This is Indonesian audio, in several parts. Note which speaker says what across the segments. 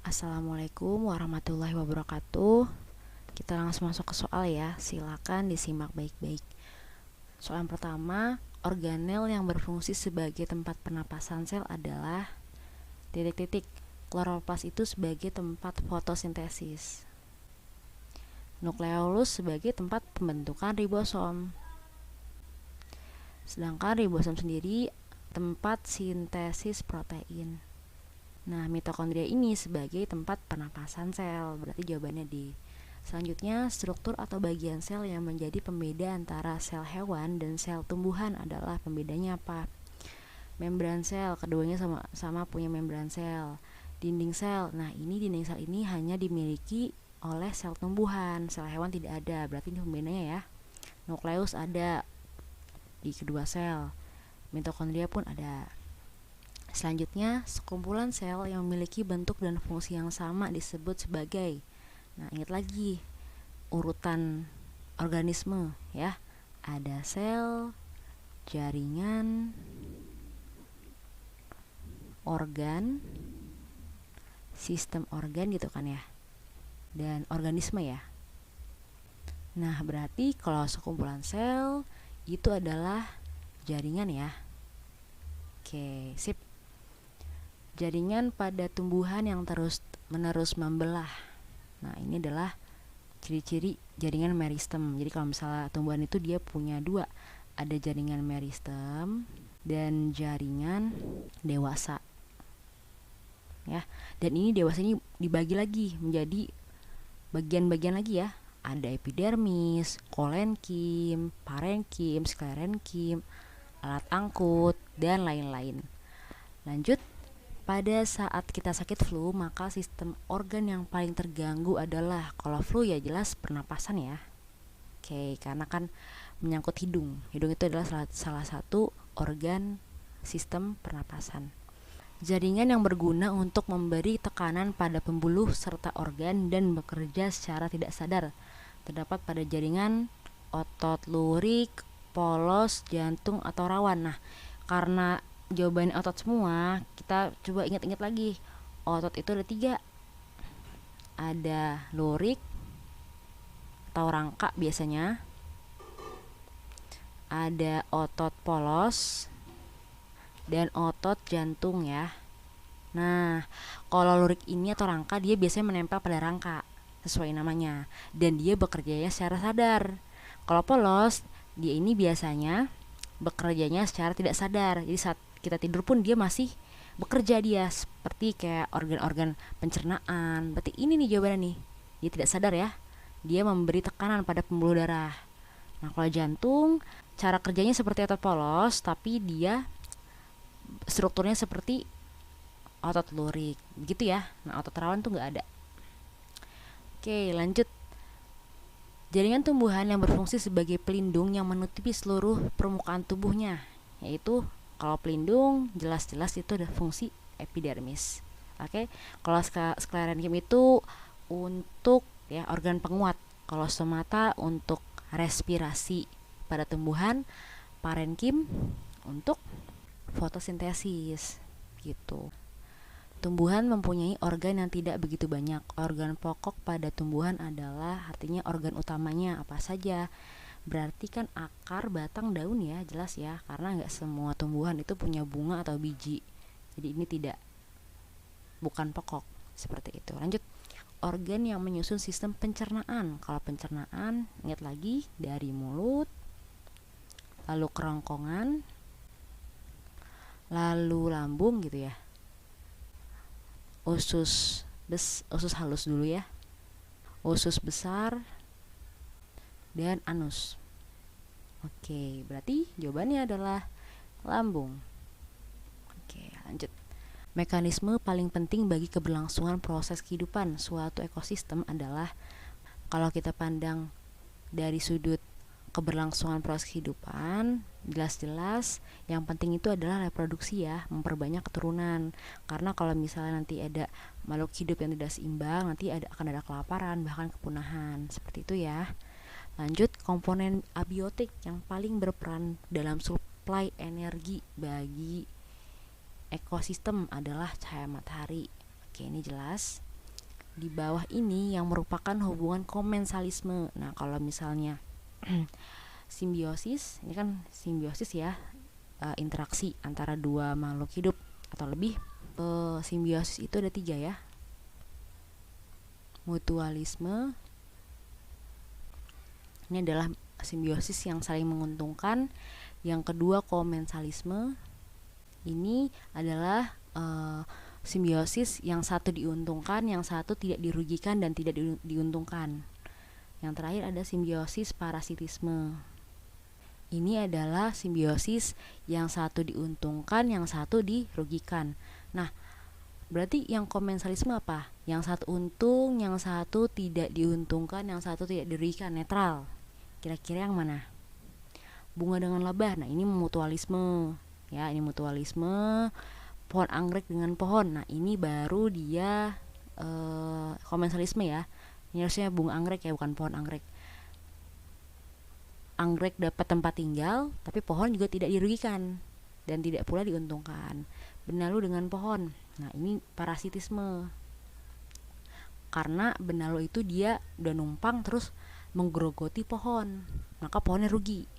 Speaker 1: Assalamualaikum warahmatullahi wabarakatuh. Kita langsung masuk ke soal ya. Silakan disimak baik-baik. Soal yang pertama, organel yang berfungsi sebagai tempat pernapasan sel adalah titik-titik. Kloroplas itu sebagai tempat fotosintesis. Nukleolus sebagai tempat pembentukan ribosom. Sedangkan ribosom sendiri tempat sintesis protein. Nah, mitokondria ini sebagai tempat pernapasan sel. Berarti jawabannya D. Selanjutnya, struktur atau bagian sel yang menjadi pembeda antara sel hewan dan sel tumbuhan adalah pembedanya apa? Membran sel, keduanya sama punya membran sel. Dinding sel, nah ini dinding sel ini hanya dimiliki oleh sel tumbuhan, sel hewan tidak ada. Berarti ini pembedanya ya. Nukleus ada di kedua sel. Mitokondria pun ada. Selanjutnya, sekumpulan sel yang memiliki bentuk dan fungsi yang sama disebut sebagai, nah ingat lagi urutan organisme ya. Ada sel, jaringan, organ, sistem organ gitu kan ya, dan organisme ya. Nah, berarti kalau sekumpulan sel itu adalah jaringan ya. Oke, sip. Jaringan pada tumbuhan yang terus-menerus membelah. Nah, ini adalah ciri-ciri jaringan meristem. Jadi kalau misalnya tumbuhan itu dia punya dua, ada jaringan meristem dan jaringan dewasa. Ya, dan ini dewasa ini dibagi lagi menjadi bagian-bagian lagi ya. Ada epidermis, kolenkim, parenkim, sklerenkim, alat angkut, dan lain-lain. Lanjut, pada saat kita sakit flu, maka sistem organ yang paling terganggu adalah, kalau flu ya jelas pernapasan ya. Oke, karena kan menyangkut hidung. Hidung itu adalah salah satu organ sistem pernapasan. Jaringan yang berguna untuk memberi tekanan pada pembuluh serta organ dan bekerja secara tidak sadar terdapat pada jaringan otot lurik, polos, jantung, atau rawan. Nah, karena jawabannya otot semua, kita coba ingat-ingat lagi. Otot itu ada 3. Ada lurik atau rangka biasanya. Ada otot polos dan otot jantung ya. Nah, kalau lurik ini atau rangka dia biasanya menempel pada rangka sesuai namanya, dan dia bekerjanya secara sadar. Kalau polos, dia ini biasanya bekerjanya secara tidak sadar. Jadi saat kita tidur pun dia masih bekerja, dia seperti kayak organ-organ pencernaan. Berarti ini nih jawabannya nih. Dia tidak sadar ya. Dia memberi tekanan pada pembuluh darah. Nah, kalau jantung, cara kerjanya seperti otot polos, tapi dia strukturnya seperti otot lurik. Begitu ya. Nah, otot rawan tuh nggak ada. Oke, lanjut. Jaringan tumbuhan yang berfungsi sebagai pelindung yang menutupi seluruh permukaan tubuhnya, yaitu kalau pelindung jelas-jelas itu ada fungsi epidermis. Oke, kalau sklerenkim itu untuk ya organ penguat. Kalau stomata untuk respirasi pada tumbuhan, parenkim untuk fotosintesis gitu. Tumbuhan mempunyai organ yang tidak begitu banyak. Organ pokok pada tumbuhan adalah artinya organ utamanya apa saja. Berarti kan akar, batang, daun ya, jelas ya, karena nggak semua tumbuhan itu punya bunga atau biji. Jadi ini bukan pokok seperti itu. Lanjut, organ yang menyusun sistem pencernaan. Kalau pencernaan, ingat lagi dari mulut, lalu kerongkongan, lalu lambung gitu ya. Usus halus dulu ya, usus besar, dan anus. Oke, berarti jawabannya adalah lambung. Oke, lanjut. Mekanisme paling penting bagi keberlangsungan proses kehidupan suatu ekosistem adalah, kalau kita pandang dari sudut keberlangsungan proses kehidupan, jelas-jelas yang penting itu adalah reproduksi ya, memperbanyak keturunan. Karena kalau misalnya nanti ada makhluk hidup yang tidak seimbang, nanti akan ada kelaparan, bahkan kepunahan. Seperti itu ya. Lanjut, komponen abiotik yang paling berperan dalam suplai energi bagi ekosistem adalah cahaya matahari. Oke, ini jelas. di bawah ini yang merupakan hubungan komensalisme. Nah, kalau misalnya simbiosis, ini kan simbiosis ya, interaksi antara dua makhluk hidup atau lebih. Simbiosis itu ada 3 ya. Mutualisme, ini adalah simbiosis yang saling menguntungkan. Yang kedua komensalisme, ini adalah simbiosis yang satu diuntungkan, yang satu tidak dirugikan dan tidak diuntungkan. Yang terakhir ada simbiosis parasitisme. Ini adalah simbiosis yang satu diuntungkan, yang satu dirugikan. Nah, berarti yang komensalisme apa? Yang satu untung, yang satu tidak diuntungkan, yang satu tidak dirugikan, netral. Kira-kira yang mana? Bunga dengan lebah. Nah, ini mutualisme. Ya, ini mutualisme. Pohon anggrek dengan pohon. Nah, ini baru dia komensalisme ya. Ini harusnya bunga anggrek ya, bukan pohon anggrek. Anggrek dapat tempat tinggal, tapi pohon juga tidak dirugikan dan tidak pula diuntungkan. Benalu dengan pohon. Nah, ini parasitisme. Karena benalu itu dia udah numpang terus menggerogoti pohon, maka pohonnya rugi.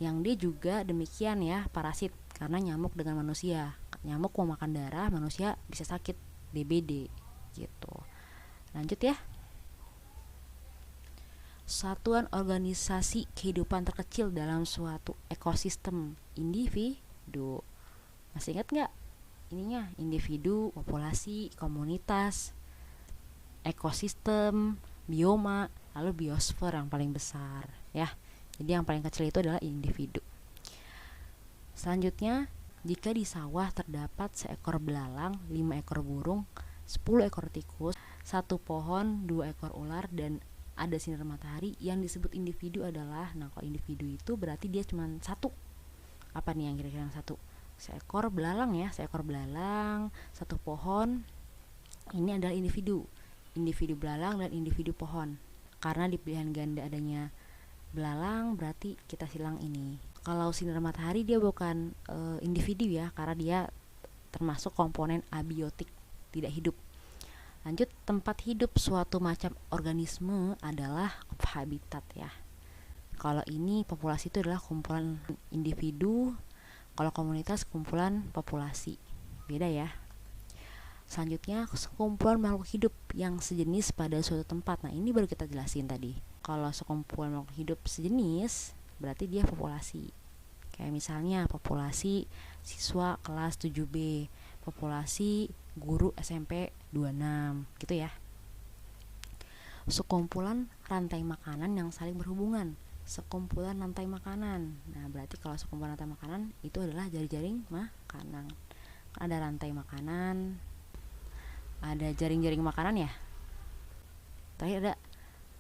Speaker 1: Yang dia juga demikian ya, parasit, karena nyamuk dengan manusia. Nyamuk mau makan darah, manusia bisa sakit, DBD gitu. Lanjut ya. Satuan organisasi kehidupan terkecil dalam suatu ekosistem, individu. Masih ingat nggak ininya? Individu, populasi, komunitas, ekosistem, bioma, lalu biosfer yang paling besar ya. Jadi yang paling kecil itu adalah individu. Selanjutnya, jika di sawah terdapat seekor belalang, 5 ekor burung, 10 ekor tikus, 1 pohon, 2 ekor ular, dan ada sinar matahari, yang disebut individu adalah, nah kalau individu itu berarti dia cuma satu. Apa nih yang kira-kira yang satu? Seekor belalang ya, seekor belalang, 1 pohon, ini adalah individu. Individu belalang dan individu pohon. Karena di pilihan ganda adanya belalang, berarti kita silang ini. Kalau sinar matahari dia bukan individu ya, karena dia termasuk komponen abiotik, tidak hidup. Lanjut, tempat hidup suatu macam organisme adalah habitat ya. Kalau ini populasi itu adalah kumpulan individu, kalau komunitas kumpulan populasi. Beda ya. Selanjutnya, sekumpulan makhluk hidup yang sejenis pada suatu tempat. Nah, ini baru kita jelasin tadi. Kalau sekumpulan makhluk hidup sejenis, berarti dia populasi. Kayak misalnya populasi siswa kelas 7B, populasi guru SMP 26, gitu ya. Sekumpulan rantai makanan yang saling berhubungan. Sekumpulan rantai makanan. Nah, berarti kalau sekumpulan rantai makanan itu adalah jaring-jaring makanan. Ada rantai makanan, ada jaring-jaring makanan ya. Terakhir ada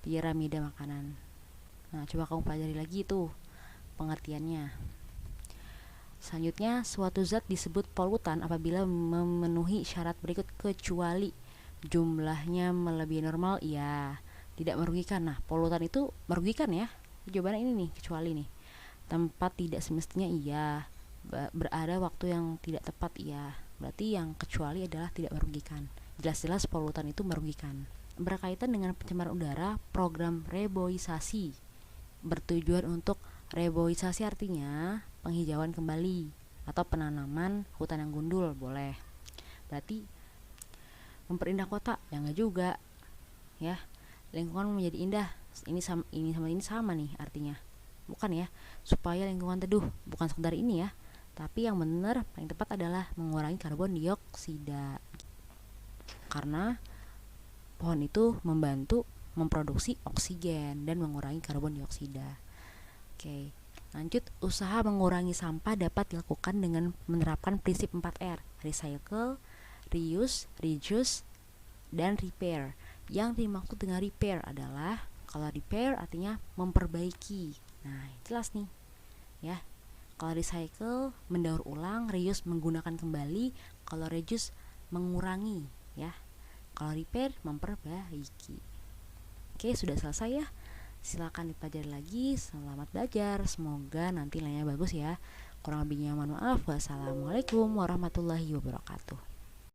Speaker 1: piramida makanan. Nah, coba kamu pelajari lagi itu pengertiannya. Selanjutnya, suatu zat disebut polutan apabila memenuhi syarat berikut kecuali jumlahnya melebihi normal, iya, tidak merugikan. Nah, polutan itu merugikan ya. Jawabannya ini nih, kecuali nih. Tempat tidak semestinya, iya. Berada waktu yang tidak tepat, iya. Berarti yang kecuali adalah tidak merugikan. Jelas-jelas polutan itu merugikan. Berkaitan dengan pencemaran udara, program reboisasi bertujuan untuk reboisasi, artinya penghijauan kembali atau penanaman hutan yang gundul, boleh. Berarti memperindah kota, ya enggak juga ya. Lingkungan menjadi indah, ini sama nih artinya, bukan ya. Supaya lingkungan teduh, bukan sekedar ini ya, tapi yang benar paling tepat adalah mengurangi karbon dioksida, karena pohon itu membantu memproduksi oksigen dan mengurangi karbon dioksida. Oke, lanjut. Usaha mengurangi sampah dapat dilakukan dengan menerapkan prinsip 4R: recycle, reuse, reduce, dan repair. Yang dimaksud dengan repair adalah, kalau repair artinya memperbaiki. Nah, jelas nih ya. Kalau recycle mendaur ulang, reuse menggunakan kembali, kalau reduce mengurangi ya. Kalau repair memperbaiki. Oke, sudah selesai ya. Silakan dipelajari lagi. Selamat belajar. Semoga nanti nilainya bagus ya. Kurang lebihnya mohon maaf. Wassalamualaikum warahmatullahi wabarakatuh.